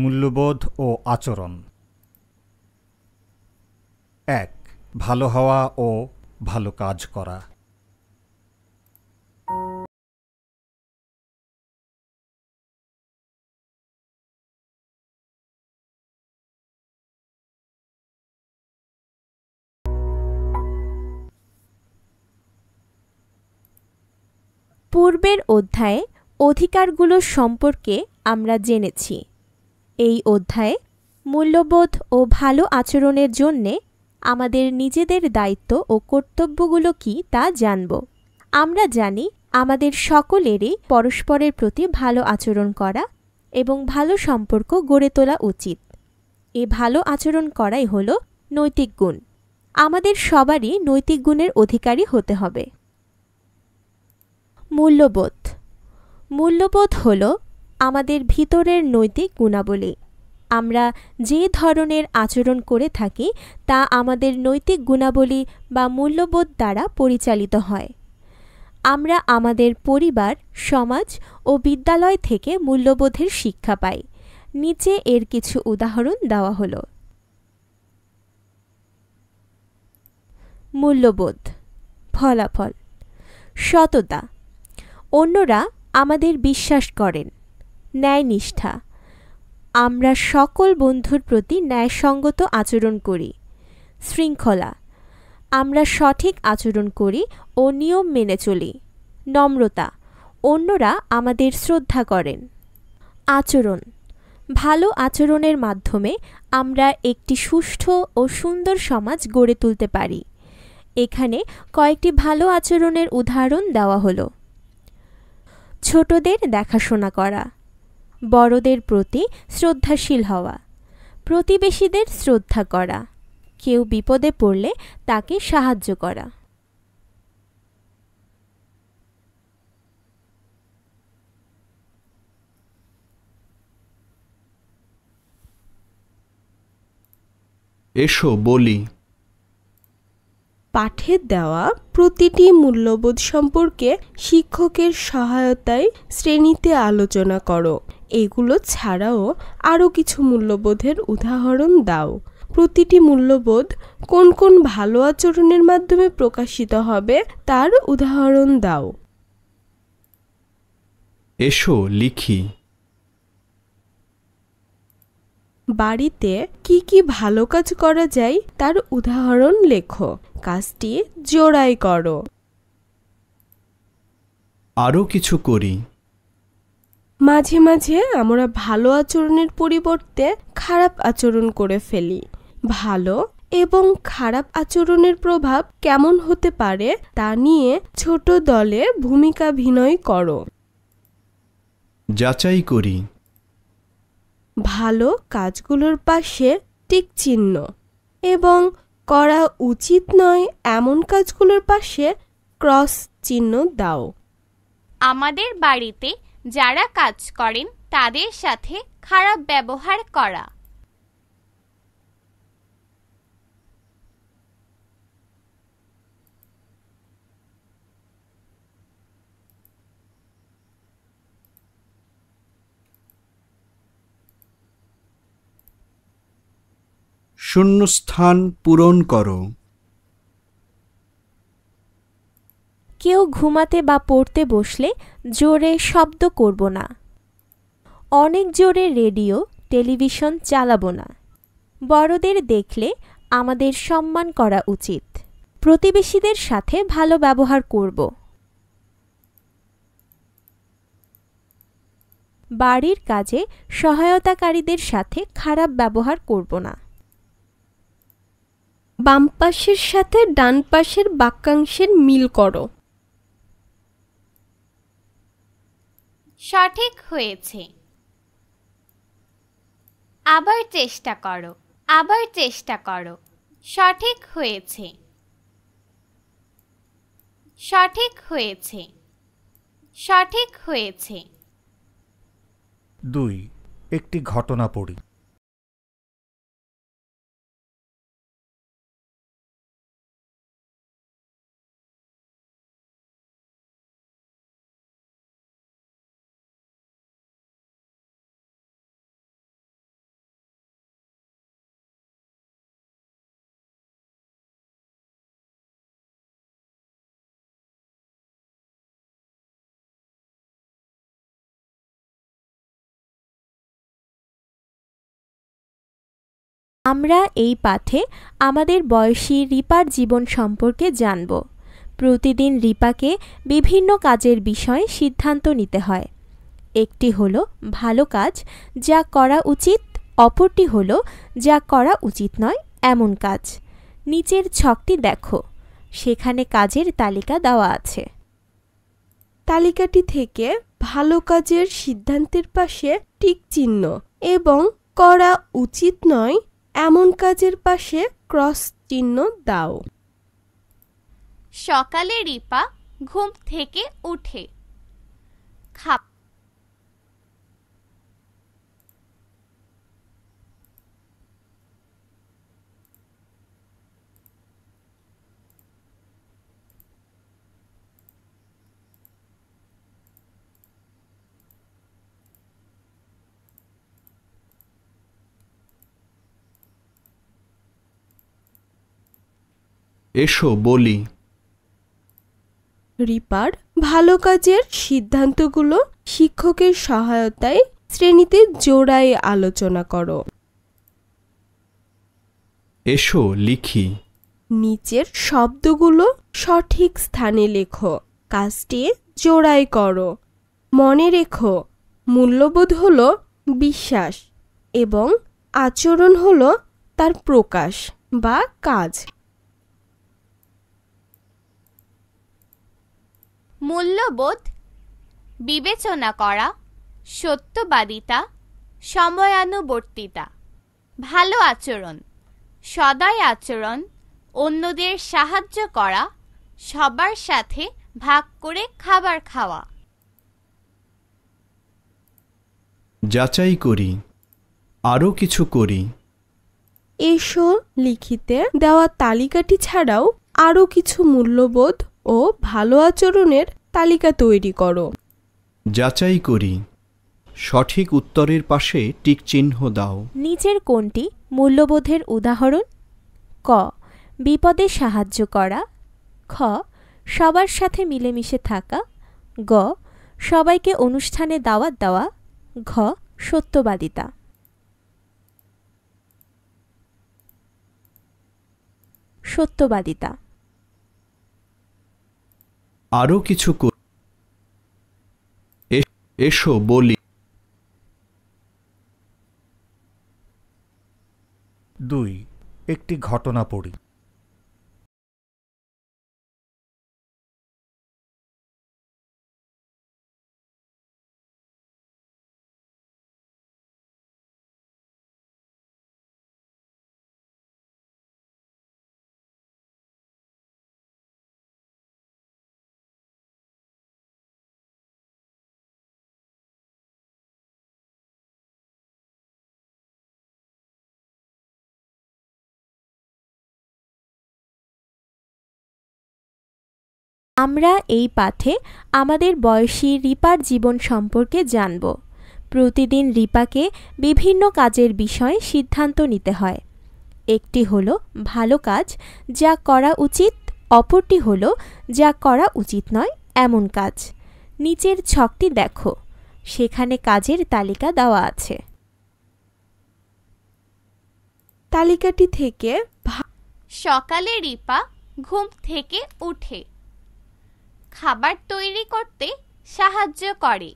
মূল্যবোধ ও আচরণ। ১. ভালো হওয়া ও ভালো কাজ করা। পূর্বের অধ্যায়ে অধিকারগুলো সম্পর্কে আমরা জেনেছি। এই অধ্যায়ে মূল্যবোধ ও ভালো আচরণের জন্যে আমাদের নিজেদের দায়িত্ব ও কর্তব্যগুলো কী তা জানব। আমরা জানি আমাদের সকলেরই পরস্পরের প্রতি ভালো আচরণ করা এবং ভালো সম্পর্ক গড়ে তোলা উচিত। এই ভালো আচরণ করাই হলো নৈতিক গুণ। আমাদের সবারই নৈতিক গুণের অধিকারী হতে হবে। মূল্যবোধ। মূল্যবোধ হল আমাদের ভিতরের নৈতিক গুণাবলী। আমরা যে ধরনের আচরণ করে থাকি তা আমাদের নৈতিক গুণাবলী বা মূল্যবোধ দ্বারা পরিচালিত হয়। আমরা আমাদের পরিবার, সমাজ ও বিদ্যালয় থেকে মূল্যবোধের শিক্ষা পাই। নিচে এর কিছু উদাহরণ দেওয়া হলো। মূল্যবোধ। ফলাফল: সততা। অন্যরা আমাদের বিশ্বাস করেন। ন্যায়নিষ্ঠা। আমরা সকল বন্ধুর প্রতি ন্যায়সঙ্গত আচরণ করি। শৃঙ্খলা। আমরা সঠিক আচরণ করি ও নিয়ম মেনে চলি। নম্রতা। অন্যরা আমাদের শ্রদ্ধা করেন। আচরণ। ভালো আচরণের মাধ্যমে আমরা একটি সুষ্ঠু ও সুন্দর সমাজ গড়ে তুলতে পারি। এখানে কয়েকটি ভালো আচরণের উদাহরণ দেওয়া হলো। ছোটদের দেখাশোনা করা, বড়দের প্রতি শ্রদ্ধাশীল হওয়া, প্রতিবেশীদের শ্রদ্ধা করা, কেউ বিপদে পড়লে তাকে সাহায্য করা। এসো বলি। পাঠে দেওয়া প্রতিটি মূল্যবোধ সম্পর্কে শিক্ষকের সহায়তায় শ্রেণীতে আলোচনা করো। এগুলো ছাড়াও আরও কিছু মূল্যবোধের উদাহরণ দাও। প্রতিটি মূল্যবোধ কোন কোন ভালো আচরণের মাধ্যমে প্রকাশিত হবে তার উদাহরণ দাও। এসো লিখি। বাড়িতে কি কি ভালো কাজ করা যায় তার উদাহরণ লেখো। কাজটি জোড়াই করো। আরও কিছু করি। মাঝে মাঝে আমরা ভালো আচরণের পরিবর্তে খারাপ আচরণ করে ফেলি। ভালো এবং খারাপ আচরণের প্রভাব কেমন হতে পারে তা নিয়ে ছোট দলে ভূমিকাভিনয় করো। যাচাই করি। ভালো কাজগুলোর পাশে টিক চিহ্ন এবং করা উচিত নয় এমন কাজগুলোর পাশে ক্রস চিহ্ন দাও। আমাদের বাড়িতে যারা কাজ করেন তাদের সাথে খারাপ ব্যবহার করা। শূন্যস্থান পূরণ করো। কেউ ঘুমাতে বা পড়তে বসলে জোরে শব্দ করব না। অনেক জোরে রেডিও, টেলিভিশন চালাবো না। বড়দের দেখলে আমাদের সম্মান করা উচিত। প্রতিবেশীদের সাথে ভালো ব্যবহার করব। বাড়ির কাজে সহায়তাকারীদের সাথে খারাপ ব্যবহার করব না। বাম পাশের সাথে ডান পাশের বাক্যাংশের মিল করো। সঠিক হয়েছে। আবার চেষ্টা করো। আবার চেষ্টা করো। সঠিক হয়েছে। সঠিক হয়েছে। সঠিক হয়েছে। ২. একটি ঘটনা পড়ি। আমরা এই পাঠে আমাদের বয়সী রিপার জীবন সম্পর্কে জানব। প্রতিদিন রিপাকে বিভিন্ন কাজের বিষয়ে সিদ্ধান্ত নিতে হয়। একটি হলো ভালো কাজ যা করা উচিত, অপরটি হলো যা করা উচিত নয় এমন কাজ। নিচের ছকটি দেখো, সেখানে কাজের তালিকা দেওয়া আছে। তালিকাটি থেকে ভালো কাজের সিদ্ধান্তের পাশে টিক চিহ্ন এবং করা উচিত নয় এমন কাজের পাশে ক্রস চিহ্ন দাও। সকালে রিপা ঘুম থেকে উঠে এসো বলি। রিপার ভালো কাজের সিদ্ধান্তগুলো শিক্ষকের সহায়তায় শ্রেণীতে জোড়ায় আলোচনা করো। এসো লিখি। নিচের শব্দগুলো সঠিক স্থানে লেখো। কাজটি জোড়ায় করো। মনে রেখো, মূল্যবোধ হলো বিশ্বাস এবং আচরণ হলো তার প্রকাশ বা কাজ। মূল্যবোধ: বিবেচনা করা, সত্যবাদিতা, সময়ানুবর্তিতা। ভালো আচরণ: সদয় আচরণ, অন্যদের সাহায্য করা, সবার সাথে ভাগ করে খাবার খাওয়া। যাচাই করি, আরও কিছু করি। এসো লিখিতে দেওয়া তালিকাটি ছাড়াও আরও কিছু মূল্যবোধ ও ভালো আচরণের তালিকা তৈরি করো। যাচাই করি, সঠিক উত্তরের পাশে টিক চিহ্ন দাও। নিচের কোনটি মূল্যবোধের উদাহরণ? ক. বিপদে সাহায্য করা। খ. সবার সাথে মিলেমিশে থাকা। গ. সবাইকে অনুষ্ঠানে দাওয়াত দেওয়া। ঘ. সত্যবাদিতা। সত্যবাদিতা। আরও কিছু করি। এসো বলি। 2. একটি ঘটনা পড়ি। আমরা এই পাঠে আমাদের বয়সী রিপার জীবন সম্পর্কে জানব। প্রতিদিন রিপাকে বিভিন্ন কাজের বিষয়ে সিদ্ধান্ত নিতে হয়। একটি হলো ভালো কাজ যা করা উচিত, অপরটি হলো যা করা উচিত নয় এমন কাজ। নিচের ছকটি দেখো, সেখানে কাজের তালিকা দেওয়া আছে। তালিকাটি থেকে সকালে রিপা ঘুম থেকে উঠে খাবার তৈরি করতে সাহায্য করে।